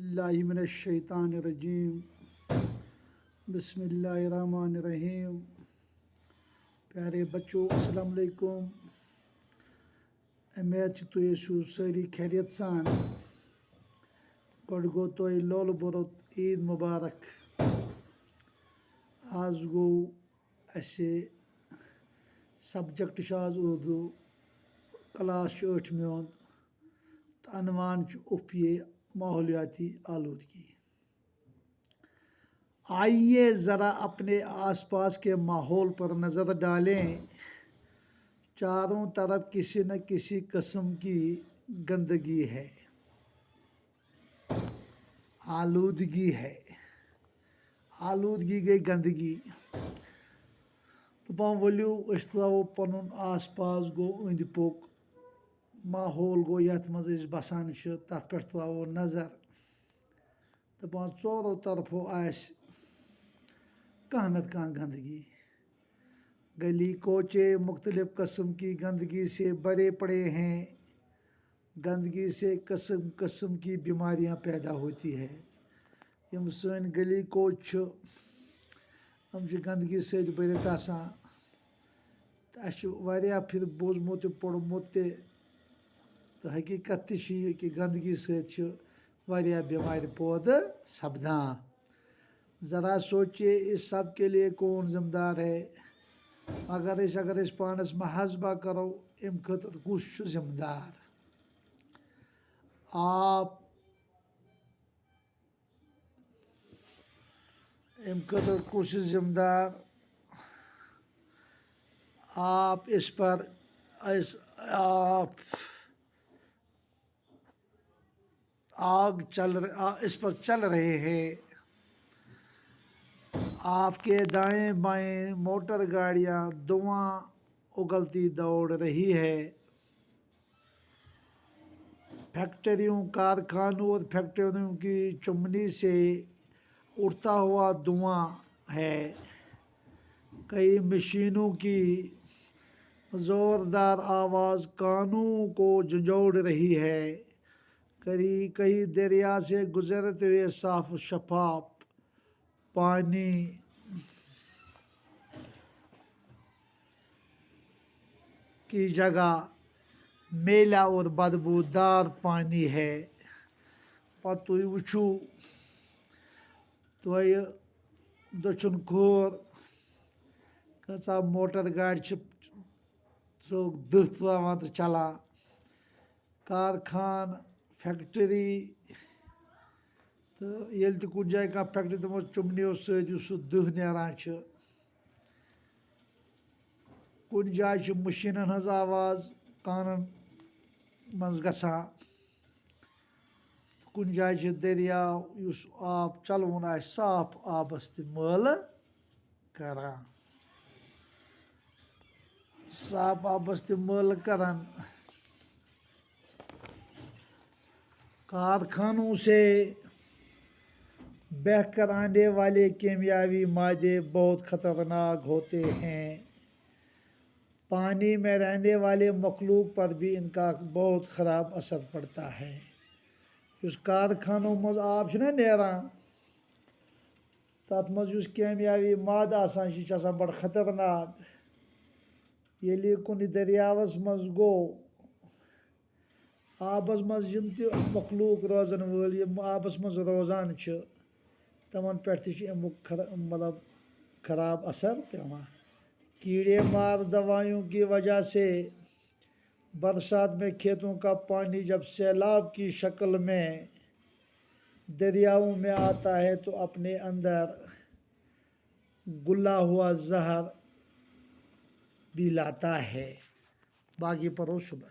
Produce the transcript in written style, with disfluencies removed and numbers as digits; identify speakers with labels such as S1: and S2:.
S1: बिस्मिल्लाहि मिनश्शैतानिर्रजीम बिस्मिल्लाहिर्रहमानिर्रहीम। प्यारे बच्चों, अस्सलाम वालेकुम। उम्मीद तुम सारी खैरियत सान। गो तुम लोल बरुत ईद मुबारक। आज गो सब्जेक्ट आज उर्दू, क्लास 8 में तो अनवान उफ़िए माहौलियाती आलूदगी। आइए ज़रा अपने आसपास के माहौल पर नज़र डालें। चारों तरफ किसी न किसी किस्म की गंदगी है, आलूदगी है। आलूदगी गई गंदगी। तो वलियो त्रो पन आस पास गो अंद पुक माहौल गो यथ मज बसान तथ पे त्रो नज़र। दपान चोरों तरफों कह नत कह गंदगी। गली कोचे मुख्तलिफ किस्म की गंदगी से भरे पड़े हैं। गंदगी से किस्म किस्म की बीमारियां पैदा होती है। यम सन गली कोच हम गंदगी से भरत आसान। वारिया फिर बोझमुत पोड़मुत तो हकीकत कि गंदगी से वारिया बीमार पौध सपदान। ज़रा सोचिए इस सब के लिए कौन जिम्मेदार है। अगर पानस महजबा करो अम खतर कुछ जिम्मेदार। आप अम खतर कुछ जिम्मेदार। आप इस पर चल रहे हैं। आपके दाएं बाएं मोटर गाड़ियां धुआं उगलती दौड़ रही है। फैक्ट्रियों, कारखानों और फैक्ट्रियों की चिमनी से उड़ता हुआ धुआं है। कई मशीनों की ज़ोरदार आवाज़ कानों को झंझोड़ रही है। कई दरिया से गुजरते हुए साफ शफाफ पानी की जगह मैला और बदबूदार पानी है। पत वुचू तो दक्षिण खोर कचा मोटर गाड़ी दह त्रावान तो चलान। कारखान, फैक्ट्री तो ये कुछ जाए कह फैक्ट्री तमो चुमनियों सह दह नारान। कुछ जाए मशीनन हज आवाज़ कानन मज गसान। कुछ जाए दरियाव उस आब चलवन साफ आबस मल करान। साफ आबस मल करान। कारखानों से बहकर आने वाले केमियावी मादे बहुत ख़तरनाक होते हैं। पानी में रहने वाले मखलूक पर भी इनका बहुत ख़राब असर पड़ता है। उस कारखानों मज आब नेरान तथ मज केमियावी माद आसान बड़ ख़तरनाक। ये कुन दरियावस मज गो आबस मज यम त मखलूक रोजन वल आबस मज रोजान तमन पे मतलब खराब असर पेवान। कीड़े मार दवाइयों की वजह से बरसात में खेतों का पानी जब सैलाब की शक्ल में दरियाओं में आता है तो अपने अंदर घुला हुआ जहर भी लाता है। बाकी पढ़ो सुबह।